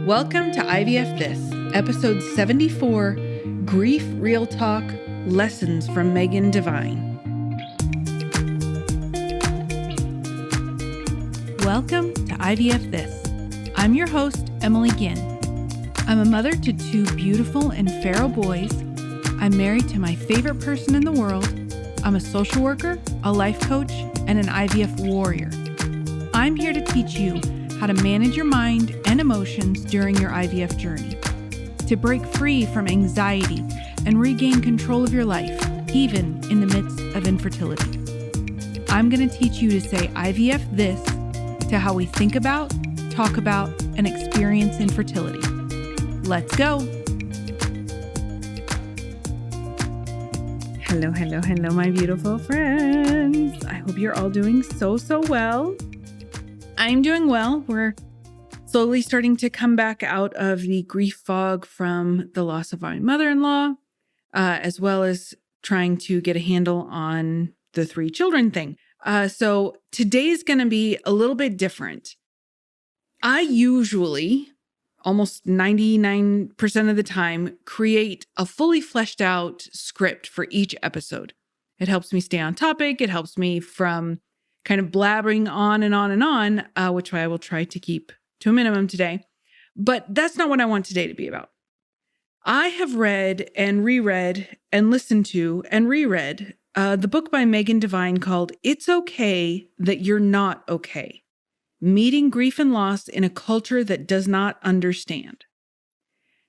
Welcome to IVF This, episode 74, Grief Real Talk, Lessons from Megan Devine. Welcome to IVF This. I'm your host, Emily Ginn. I'm a mother to two beautiful and feral boys. I'm married to my favorite person in the world. I'm a social worker, a life coach, and an IVF warrior. I'm here to teach you how to manage your mind and emotions during your IVF journey, to break free from anxiety and regain control of your life, even in the midst of infertility. I'm going to teach you to say IVF this to how we think about, talk about, and experience infertility. Let's go. Hello, my beautiful friends. I hope you're all doing so well. I'm doing well. We're slowly starting to come back out of the grief fog from the loss of my mother-in-law, as well as trying to get a handle on the 3 children thing. So today's going to be a little bit different. I usually, almost 99% of the time, create a fully fleshed out script for each episode. It helps me stay on topic. It helps me from kind of blabbering on and on and on, which I will try to keep to a minimum today. But that's not what I want today to be about. I have read and reread and listened to and reread the book by Megan Devine called It's Okay That You're Not Okay: Meeting Grief and Loss in a Culture That Does Not Understand.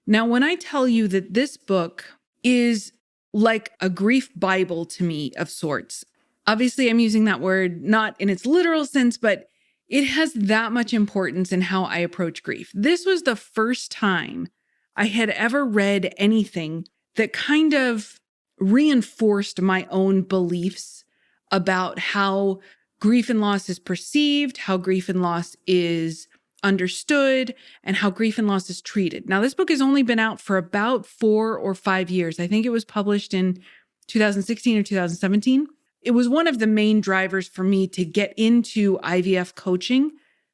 Now, when I tell you that this book is like a grief Bible to me of sorts, obviously, I'm using that word not in its literal sense, but it has that much importance in how I approach grief. This was the first time I had ever read anything that kind of reinforced my own beliefs about how grief and loss is perceived, how grief and loss is understood, and how grief and loss is treated. Now, this book has only been out for about 4 or 5 years. I think it was published in 2016 or 2017. It was one of the main drivers for me to get into IVF coaching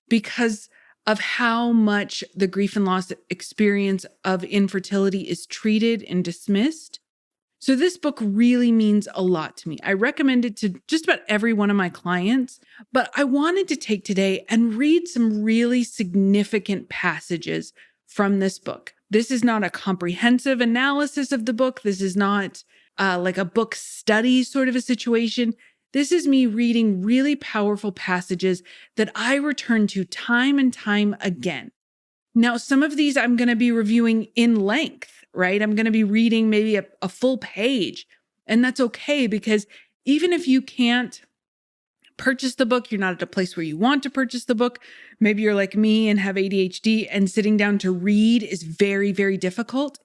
because of how much the grief and loss experience of infertility is treated and dismissed. So this book really means a lot to me. I recommend it to just about every one of my clients, but I wanted to take today and read some really significant passages from this book. This is not a comprehensive analysis of the book. This is not like a book study sort of a situation. This is me reading really powerful passages that I return to time and time again. Now, some of these I'm going to be reviewing in length, right? I'm going to be reading maybe a full page, and that's okay because even if you can't purchase the book, you're not at a place where you want to purchase the book, maybe you're like me and have ADHD and sitting down to read is very, very difficult.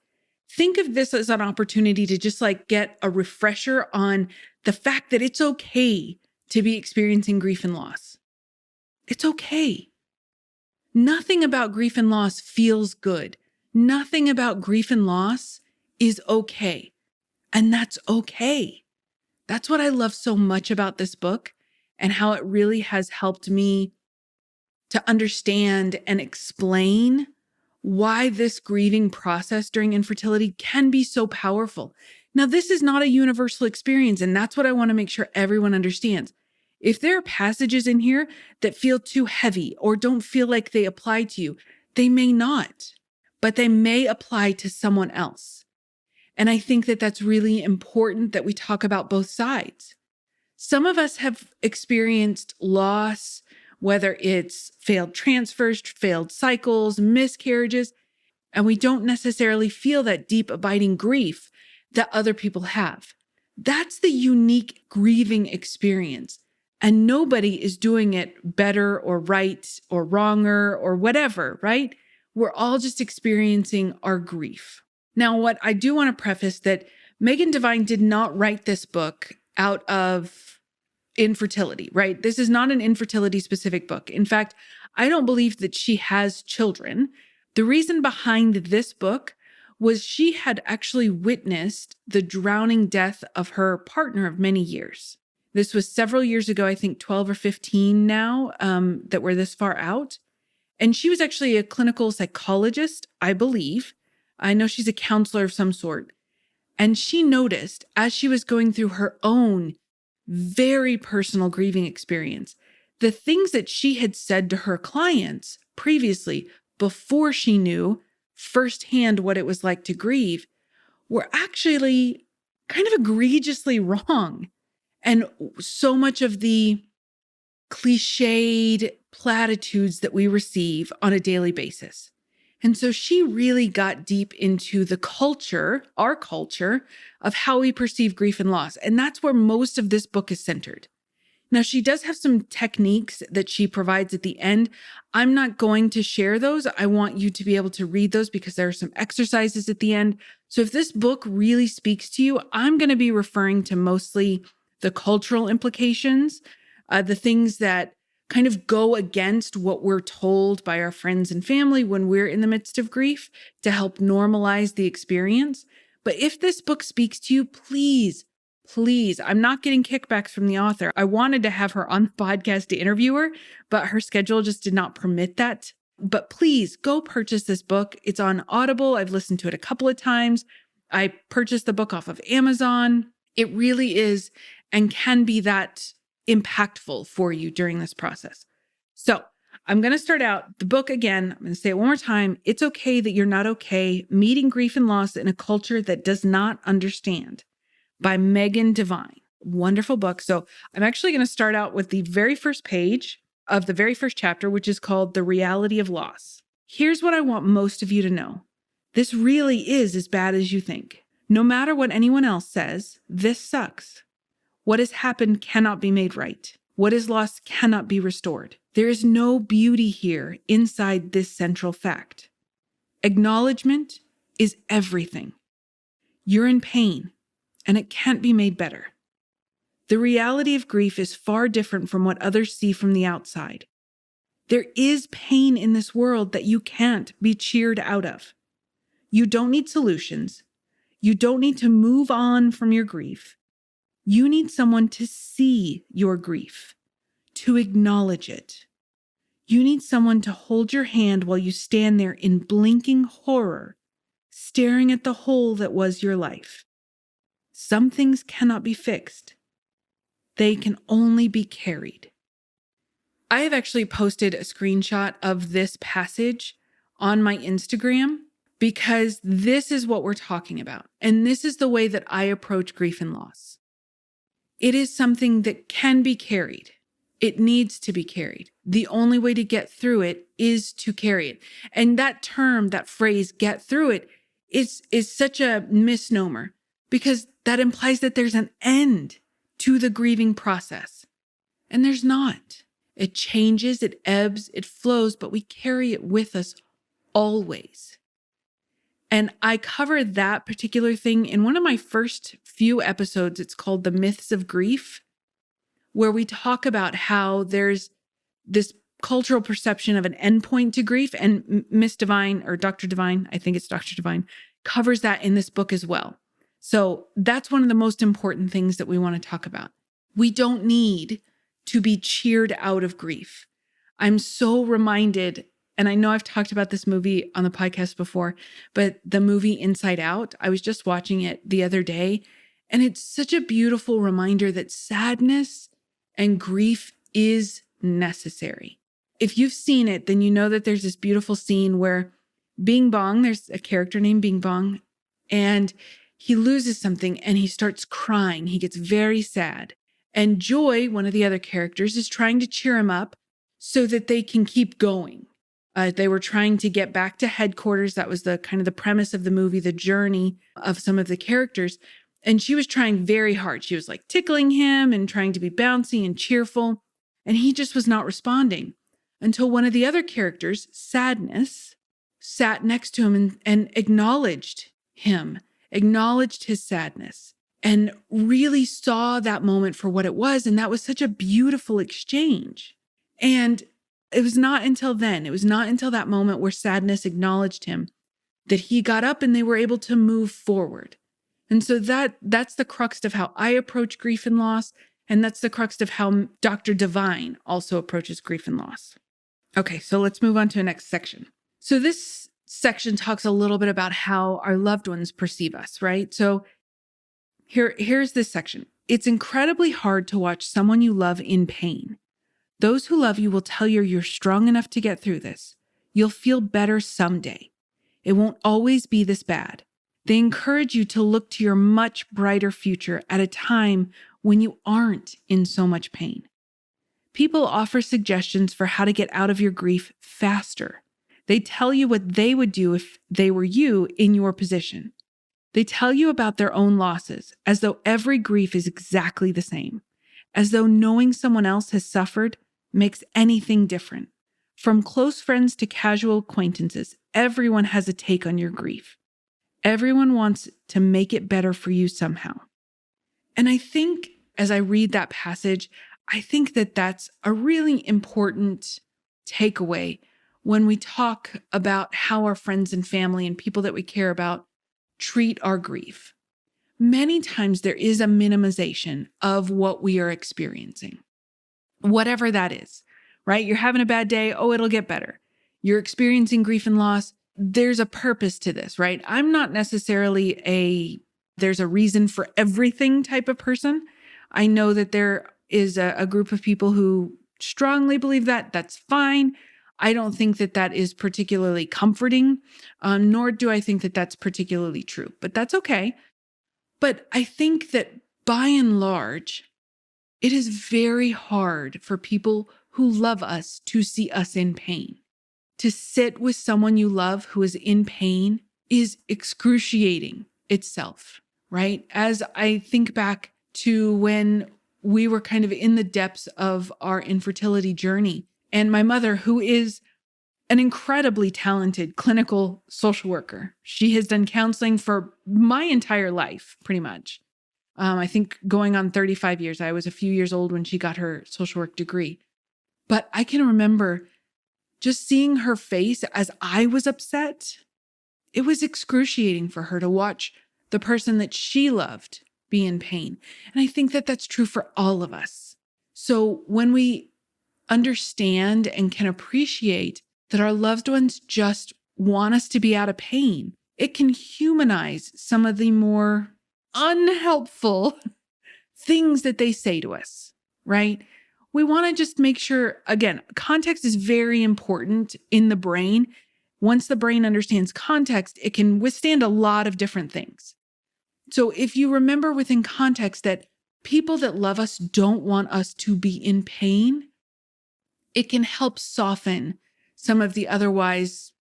Think of this as an opportunity to just like get a refresher on the fact that it's okay to be experiencing grief and loss. It's okay. Nothing about grief and loss feels good. Nothing about grief and loss is okay. And that's okay. That's what I love so much about this book and how it really has helped me to understand and explain why this grieving process during infertility can be so powerful. Now, this is not a universal experience, and that's what I want to make sure everyone understands. If there are passages in here that feel too heavy or don't feel like they apply to you, they may not, but they may apply to someone else. And I think that that's really important that we talk about both sides. Some of us have experienced loss, whether it's failed transfers, failed cycles, miscarriages, and we don't necessarily feel that deep abiding grief that other people have. That's the unique grieving experience, and nobody is doing it better or right or wronger or whatever, right? We're all just experiencing our grief. Now, what I do want to preface that Megan Devine did not write this book out of infertility, right? This is not an infertility specific book. In fact, I don't believe that she has children. The reason behind this book was she had actually witnessed the drowning death of her partner of many years. This was several years ago, I think 12 or 15 now, that we're this far out. And she was actually a clinical psychologist, I believe. I know she's a counselor of some sort. And she noticed as she was going through her own very personal grieving experience, the things that she had said to her clients previously, before she knew firsthand what it was like to grieve, were actually kind of egregiously wrong. And so much of the cliched platitudes that we receive on a daily basis. And so she really got deep into the culture, our culture, of how we perceive grief and loss. And that's where most of this book is centered. Now, she does have some techniques that she provides at the end. I'm not going to share those. I want you to be able to read those because there are some exercises at the end. So if this book really speaks to you, I'm going to be referring to mostly the cultural implications, the things that kind of go against what we're told by our friends and family when we're in the midst of grief to help normalize the experience. But if this book speaks to you, please, I'm not getting kickbacks from the author. I wanted to have her on the podcast to interview her, but her schedule just did not permit that. But please go purchase this book. It's on Audible. I've listened to it a couple of times. I purchased the book off of Amazon. It really is and can be that impactful for you during this process. So I'm going to start out the book again. I'm going to say it one more time. It's Okay That You're Not Okay, Meeting Grief and Loss in a Culture That Does Not Understand, by Megan Devine. Wonderful book. So I'm actually going to start out with the very first page of the very first chapter, which is called The Reality of Loss. Here's what I want most of you to know. This really is as bad as you think. No matter what anyone else says, this sucks. What has happened cannot be made right. What is lost cannot be restored. There is no beauty here inside this central fact. Acknowledgement is everything. You're in pain, and it can't be made better. The reality of grief is far different from what others see from the outside. There is pain in this world that you can't be cheered out of. You don't need solutions. You don't need to move on from your grief. You need someone to see your grief, to acknowledge it. You need someone to hold your hand while you stand there in blinking horror, staring at the hole that was your life. Some things cannot be fixed. They can only be carried. I have actually posted a screenshot of this passage on my Instagram because this is what we're talking about. And this is the way that I approach grief and loss. It is something that can be carried. It needs to be carried. The only way to get through it is to carry it. And that term, that phrase, get through it, is such a misnomer because that implies that there's an end to the grieving process. And there's not. It changes, it ebbs, it flows, but we carry it with us always. And I covered that particular thing in one of my first few episodes. It's called The Myths of Grief, where we talk about how there's this cultural perception of an endpoint to grief. And Miss Devine, or Dr. Devine, I think it's Dr. Devine, covers that in this book as well. So that's one of the most important things that we want to talk about. We don't need to be cheered out of grief. I'm so reminded, and I know I've talked about this movie on the podcast before, but the movie Inside Out, I was just watching it the other day, and it's such a beautiful reminder that sadness and grief is necessary. If you've seen it, then you know that there's this beautiful scene where Bing Bong, there's a character named Bing Bong, and he loses something and he starts crying. He gets very sad. And Joy, one of the other characters, is trying to cheer him up so that they can keep going. They were trying to get back to headquarters. That was the kind of the premise of the movie, the journey of some of the characters. And she was trying very hard. She was like tickling him and trying to be bouncy and cheerful. And he just was not responding until one of the other characters, Sadness, sat next to him and acknowledged him, acknowledged his sadness, and really saw that moment for what it was. And that was such a beautiful exchange. And it was not until then, it was not until that moment where Sadness acknowledged him that he got up and they were able to move forward. And so that's the crux of how I approach grief and loss. And that's the crux of how Dr. Devine also approaches grief and loss. Okay, so let's move on to the next section. So this section talks a little bit about how our loved ones perceive us, right? So here's this section. It's incredibly hard to watch someone you love in pain. Those who love you will tell you you're strong enough to get through this. You'll feel better someday. It won't always be this bad. They encourage you to look to your much brighter future at a time when you aren't in so much pain. People offer suggestions for how to get out of your grief faster. They tell you what they would do if they were you in your position. They tell you about their own losses, as though every grief is exactly the same, as though knowing someone else has suffered makes anything different. From close friends to casual acquaintances, everyone has a take on your grief. Everyone wants to make it better for you somehow. And I think as I read that passage, I think that that's a really important takeaway when we talk about how our friends and family and people that we care about treat our grief. Many times there is a minimization of what we are experiencing, whatever that is, right? You're having a bad day. Oh, it'll get better. You're experiencing grief and loss. There's a purpose to this, right? I'm not necessarily there's a reason for everything type of person. I know that there is a group of people who strongly believe that. That's fine. I don't think that that is particularly comforting, nor do I think that that's particularly true, but that's okay. But I think that by and large, it is very hard for people who love us to see us in pain. To sit with someone you love who is in pain is excruciating itself, right? As I think back to when we were kind of in the depths of our infertility journey, and my mother, who is an incredibly talented clinical social worker, she has done counseling for my entire life, pretty much. I think going on 35 years. I was a few years old when she got her social work degree. But I can remember just seeing her face as I was upset. It was excruciating for her to watch the person that she loved be in pain. And I think that that's true for all of us. So when we understand and can appreciate that our loved ones just want us to be out of pain, it can humanize some of the more unhelpful things that they say to us, right? We want to just make sure, again, context is very important in the brain. Once the brain understands context, it can withstand a lot of different things. So if you remember within context that people that love us don't want us to be in pain, it can help soften some of the otherwise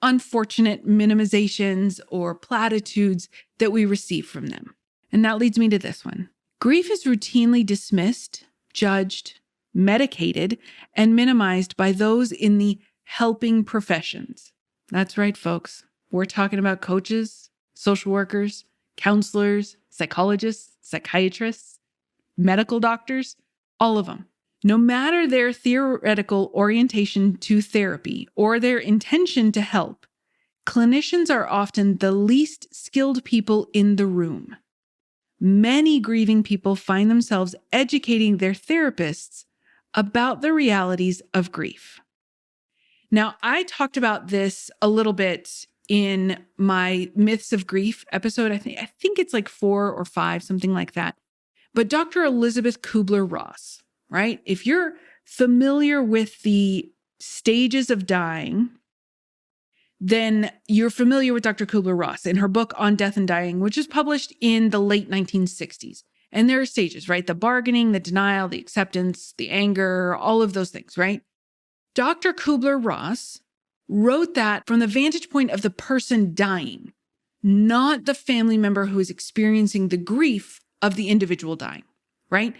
unfortunate minimizations or platitudes that we receive from them. And that leads me to this one. Grief is routinely dismissed, judged, medicated, and minimized by those in the helping professions. That's right, folks. We're talking about coaches, social workers, counselors, psychologists, psychiatrists, medical doctors, all of them. No matter their theoretical orientation to therapy or their intention to help, clinicians are often the least skilled people in the room. Many grieving people find themselves educating their therapists about the realities of grief. Now, I talked about this a little bit in my Myths of Grief episode. I think it's like 4 or 5, something like that. But Dr. Elizabeth Kubler-Ross, right? If you're familiar with the stages of dying, then you're familiar with Dr. Kubler-Ross in her book On Death and Dying, which was published in the late 1960s. And there are stages, right? The bargaining, the denial, the acceptance, the anger, all of those things, right? Dr. Kubler-Ross wrote that from the vantage point of the person dying, not the family member who is experiencing the grief of the individual dying, right?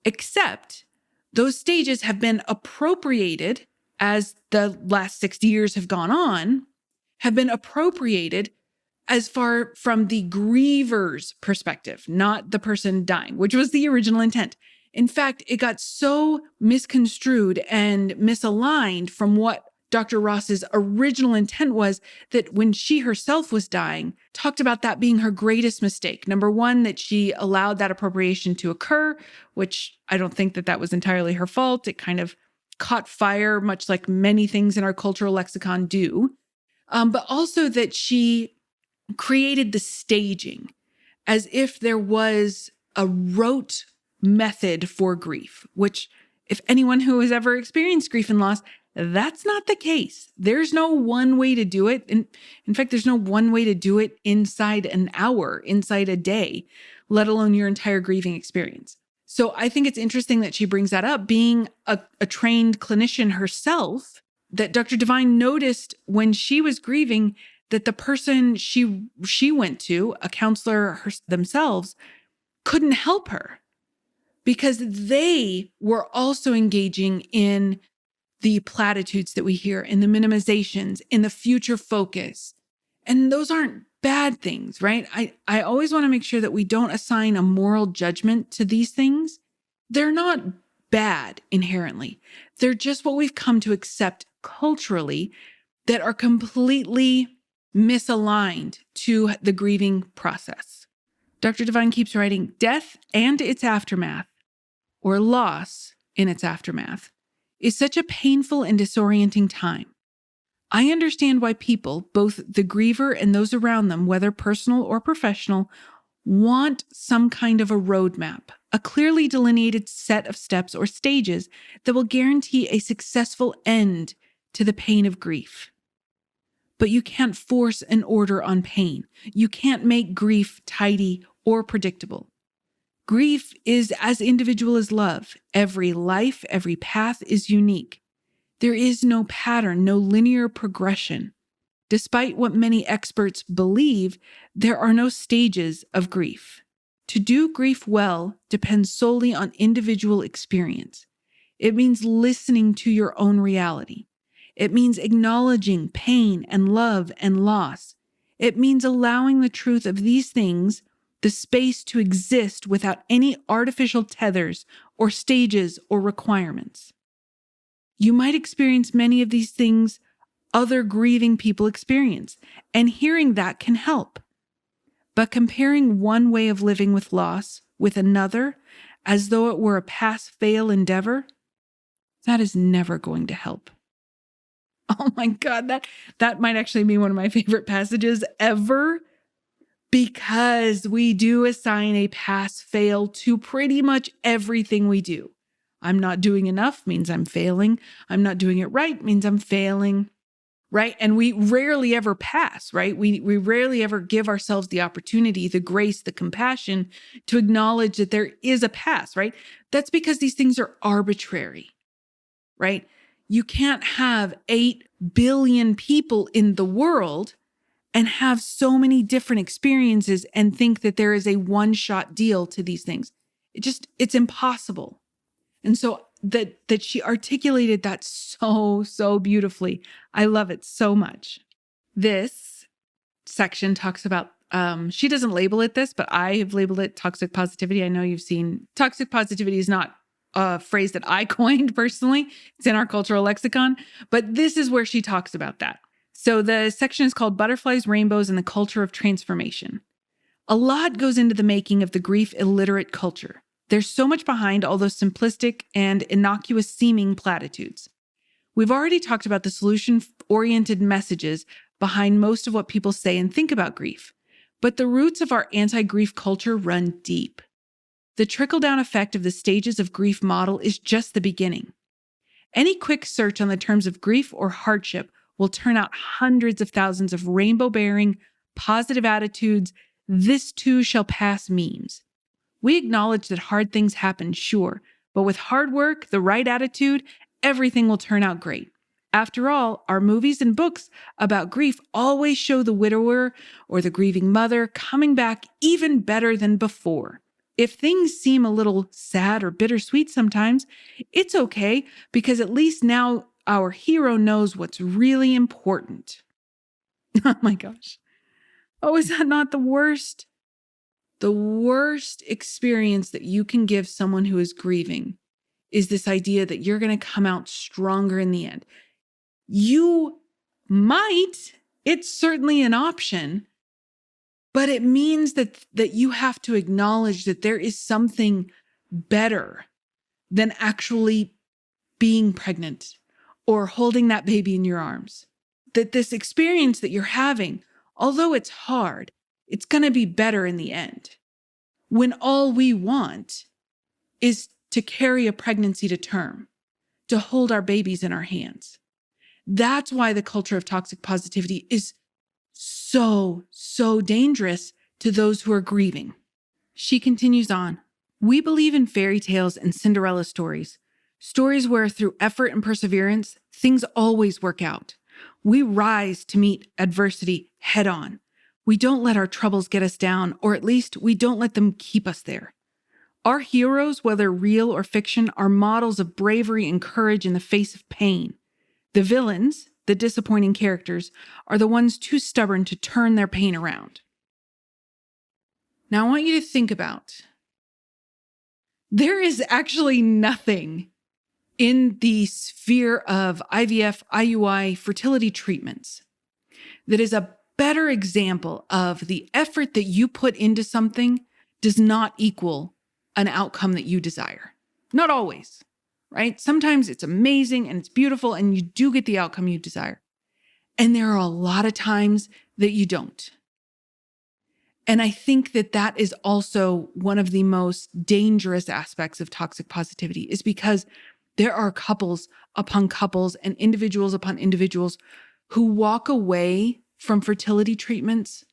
Except those stages have been appropriated as the last 60 years have gone on, have been appropriated as far from the griever's perspective, not the person dying, which was the original intent. In fact, it got so misconstrued and misaligned from what Dr. Ross's original intent was that when she herself was dying, talked about that being her greatest mistake. Number one, that she allowed that appropriation to occur, which I don't think that that was entirely her fault. It kind of caught fire, much like many things in our cultural lexicon do, but also that she created the staging as if there was a rote method for grief, which, if anyone who has ever experienced grief and loss, that's not the case. There's no one way to do it. In fact, there's no one way to do it inside an hour, inside a day, let alone your entire grieving experience. So I think it's interesting that she brings that up, being a trained clinician herself, that Dr. Devine noticed when she was grieving that the person she went to, a counselor themselves, couldn't help her because they were also engaging in the platitudes that we hear, in the minimizations, in the future focus. And those aren't bad things, right? I always want to make sure that we don't assign a moral judgment to these things. They're not bad inherently. They're just what we've come to accept culturally that are completely misaligned to the grieving process. Dr. Devine keeps writing, death and its aftermath, or loss in its aftermath, is such a painful and disorienting time. I understand why people, both the griever and those around them, whether personal or professional, want some kind of a roadmap, a clearly delineated set of steps or stages that will guarantee a successful end to the pain of grief. But you can't force an order on pain. You can't make grief tidy or predictable. Grief is as individual as love. Every life, every path is unique. There is no pattern, no linear progression. Despite what many experts believe, there are no stages of grief. To do grief well depends solely on individual experience. It means listening to your own reality. It means acknowledging pain and love and loss. It means allowing the truth of these things the space to exist without any artificial tethers or stages or requirements. You might experience many of these things other grieving people experience, and hearing that can help. But comparing one way of living with loss with another, as though it were a pass-fail endeavor, that is never going to help. Oh my God, that might actually be one of my favorite passages ever, because we do assign a pass-fail to pretty much everything we do. I'm not doing enough means I'm failing. I'm not doing it right means I'm failing, right? And we rarely ever pass, right? We rarely ever give ourselves the opportunity, the grace, the compassion to acknowledge that there is a pass, right? That's because these things are arbitrary, right? You can't have 8 billion people in the world and have so many different experiences and think that there is a one-shot deal to these things. It's impossible. And so that she articulated that so beautifully. I love it so much. This section talks about, she doesn't label it this, but I have labeled it toxic positivity. I know you've seen toxic positivity is not a phrase that I coined personally. It's in our cultural lexicon, but this is where she talks about that. So the section is called Butterflies, Rainbows, and the Culture of Transformation. A lot goes into the making of the grief illiterate culture. There's so much behind all those simplistic and innocuous seeming platitudes. We've already talked about the solution-oriented messages behind most of what people say and think about grief, but the roots of our anti-grief culture run deep. The trickle-down effect of the stages of grief model is just the beginning. Any quick search on the terms of grief or hardship will turn out hundreds of thousands of rainbow-bearing, positive attitudes, this too shall pass memes. We acknowledge that hard things happen, sure, but with hard work, the right attitude, everything will turn out great. After all, our movies and books about grief always show the widower or the grieving mother coming back even better than before. If things seem a little sad or bittersweet sometimes, it's okay, because at least now our hero knows what's really important. Oh my gosh. Oh, is that not the worst? The worst experience that you can give someone who is grieving is this idea that you're going to come out stronger in the end. You might, it's certainly an option, but it means that you have to acknowledge that there is something better than actually being pregnant or holding that baby in your arms. That this experience that you're having, although it's hard, it's going to be better in the end. When all we want is to carry a pregnancy to term, to hold our babies in our hands. That's why the culture of toxic positivity is so dangerous to those who are grieving. She continues on. We believe in fairy tales and Cinderella stories, stories where through effort and perseverance, things always work out. We rise to meet adversity head on. We don't let our troubles get us down, or at least we don't let them keep us there. Our heroes, whether real or fiction, are models of bravery and courage in the face of pain. The villains, the disappointing characters, are the ones too stubborn to turn their pain around. Now I want you to think about, there is actually nothing in the sphere of IVF, IUI, fertility treatments that is a better example of the effort that you put into something does not equal an outcome that you desire. Not always, right? Sometimes it's amazing and it's beautiful and you do get the outcome you desire. And there are a lot of times that you don't. And I think that that is also one of the most dangerous aspects of toxic positivity, is because there are couples upon couples and individuals upon individuals who walk away from fertility treatments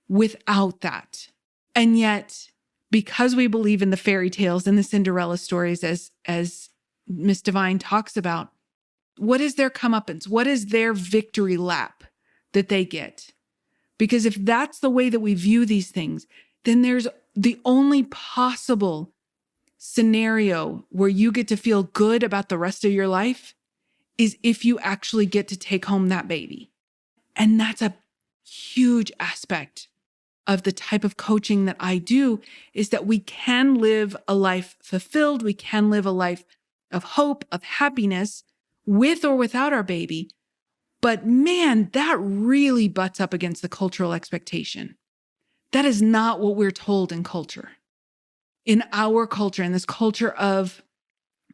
without that. And yet, because we believe in the fairy tales and the Cinderella stories, as Miss Devine talks about, what is their comeuppance? What is their victory lap that they get? Because if that's the way that we view these things, then there's the only possible scenario where you get to feel good about the rest of your life is if you actually get to take home that baby. And that's a huge aspect of the type of coaching that I do, is that we can live a life fulfilled. We can live a life of hope, of happiness, with or without our baby. But man, that really butts up against the cultural expectation. That is not what we're told in culture. In our culture, in this culture of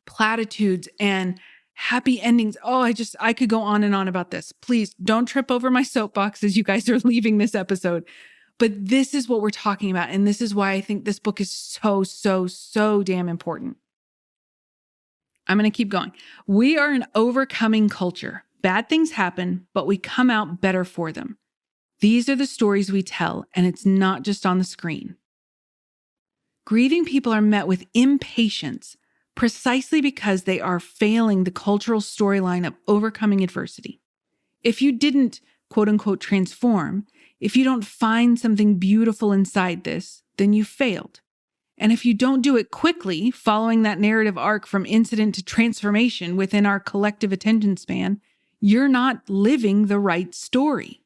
platitudes and happy endings. Oh, I could go on and on about this. Please don't trip over my soapbox as you guys are leaving this episode. But this is what we're talking about. And this is why I think this book is so damn important. I'm going to keep going. We are an overcoming culture. Bad things happen, but we come out better for them. These are the stories we tell, and it's not just on the screen. Grieving people are met with impatience precisely because they are failing the cultural storyline of overcoming adversity. If you didn't, quote unquote, transform, if you don't find something beautiful inside this, then you failed. And if you don't do it quickly, following that narrative arc from incident to transformation within our collective attention span, you're not living the right story.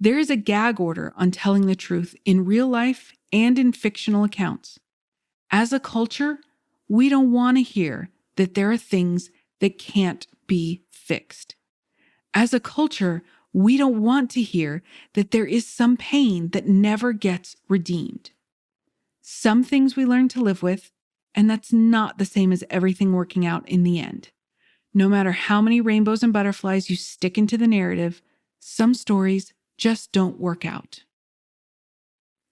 There is a gag order on telling the truth in real life and in fictional accounts. As a culture, we don't want to hear that there are things that can't be fixed. As a culture, we don't want to hear that there is some pain that never gets redeemed. Some things we learn to live with, and that's not the same as everything working out in the end. No matter how many rainbows and butterflies you stick into the narrative, some stories just don't work out.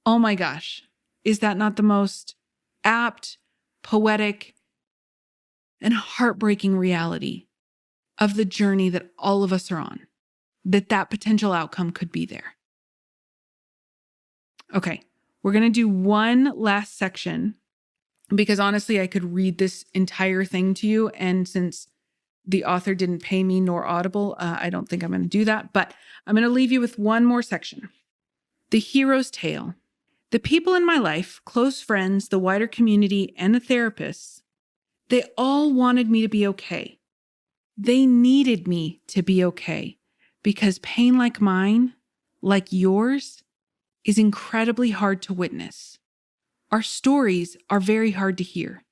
Oh my gosh, is that not the most apt, poetic, and heartbreaking reality of the journey that all of us are on? That potential outcome could be there. Okay, we're going to do one last section because honestly, I could read this entire thing to you. And since the author didn't pay me nor Audible, I don't think I'm going to do that. But I'm going to leave you with one more section. The hero's tale. The people in my life, close friends, the wider community, and the therapists, they all wanted me to be okay. They needed me to be okay because pain like mine, like yours, is incredibly hard to witness. Our stories are very hard to hear.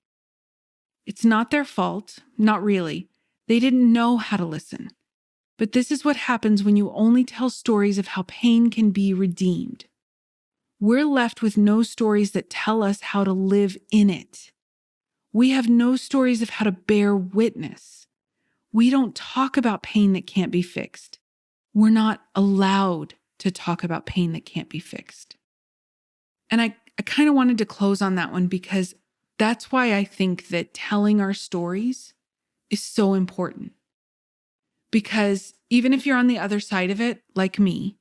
It's not their fault, not really. They didn't know how to listen. But this is what happens when you only tell stories of how pain can be redeemed. We're left with no stories that tell us how to live in it. We have no stories of how to bear witness. We don't talk about pain that can't be fixed. We're not allowed to talk about pain that can't be fixed. And I kind of wanted to close on that one because that's why I think that telling our stories is so important. Because even if you're on the other side of it, like me,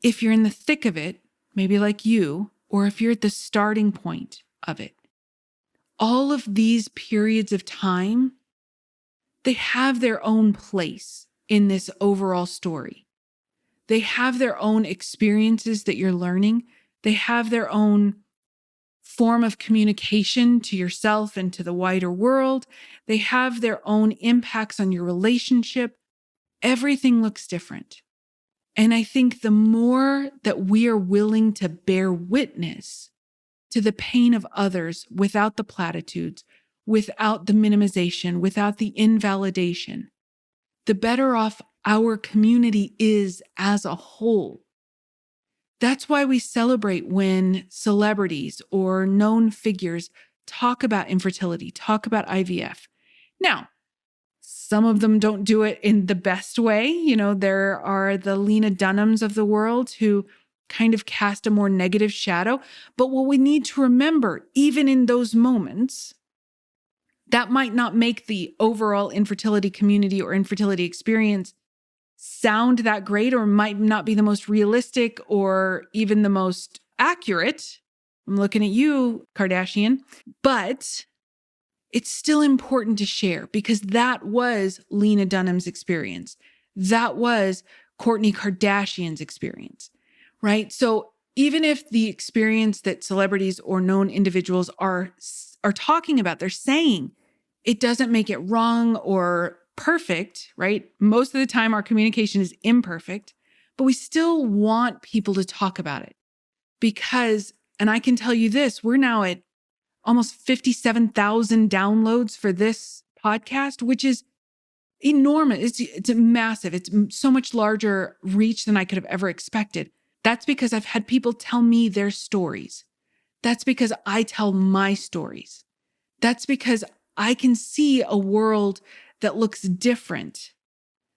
if you're in the thick of it, maybe like you, or if you're at the starting point of it, all of these periods of time, they have their own place in this overall story. They have their own experiences that you're learning. They have their own form of communication to yourself and to the wider world. They have their own impacts on your relationship. Everything looks different. And I think the more that we are willing to bear witness to the pain of others without the platitudes, without the minimization, without the invalidation, the better off our community is as a whole. That's why we celebrate when celebrities or known figures talk about infertility, talk about IVF. Now, some of them don't do it in the best way. You know, there are the Lena Dunhams of the world who kind of cast a more negative shadow. But what we need to remember, even in those moments, that might not make the overall infertility community or infertility experience sound that great, or might not be the most realistic or even the most accurate. I'm looking at you, Kardashian, but it's still important to share because that was Lena Dunham's experience. That was Kourtney Kardashian's experience, right? So even if the experience that celebrities or known individuals are talking about, they're saying it doesn't make it wrong or perfect, right? Most of the time our communication is imperfect, but we still want people to talk about it because, and I can tell you this, we're now at almost 57,000 downloads for this podcast, which is enormous. It's massive. It's so much larger reach than I could have ever expected. That's because I've had people tell me their stories. That's because I tell my stories. That's because I can see a world that looks different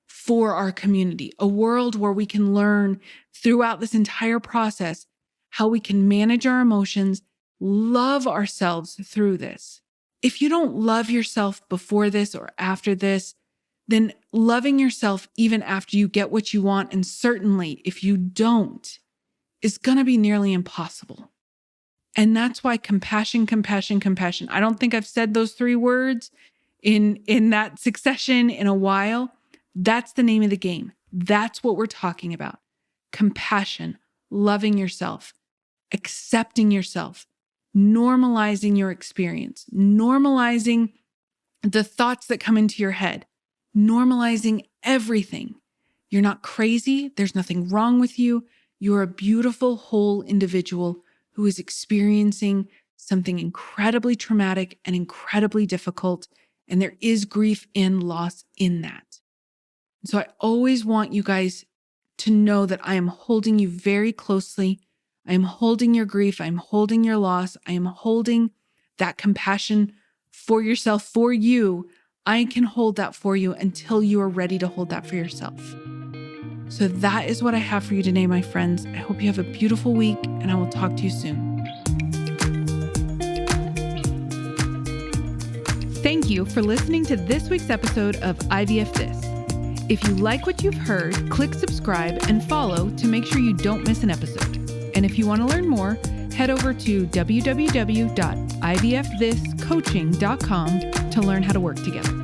for our community, a world where we can learn throughout this entire process how we can manage our emotions, love ourselves through this. If you don't love yourself before this or after this, then loving yourself even after you get what you want, and certainly if you don't, is going to be nearly impossible. And that's why compassion, compassion, compassion. I don't think I've said those three words in that succession in a while. That's the name of the game. That's what we're talking about. Compassion, loving yourself, accepting yourself, normalizing your experience, normalizing the thoughts that come into your head, normalizing everything. You're not crazy. There's nothing wrong with you. You're a beautiful, whole individual who is experiencing something incredibly traumatic and incredibly difficult. And there is grief and loss in that. So I always want you guys to know that I am holding you very closely. I am holding your grief. I am holding your loss. I am holding that compassion for yourself, for you. I can hold that for you until you are ready to hold that for yourself. So that is what I have for you today, my friends. I hope you have a beautiful week, and I will talk to you soon. Thank you for listening to this week's episode of IVF This. If you like what you've heard, click subscribe and follow to make sure you don't miss an episode. And if you want to learn more, head over to www.ivfthiscoaching.com to learn how to work together.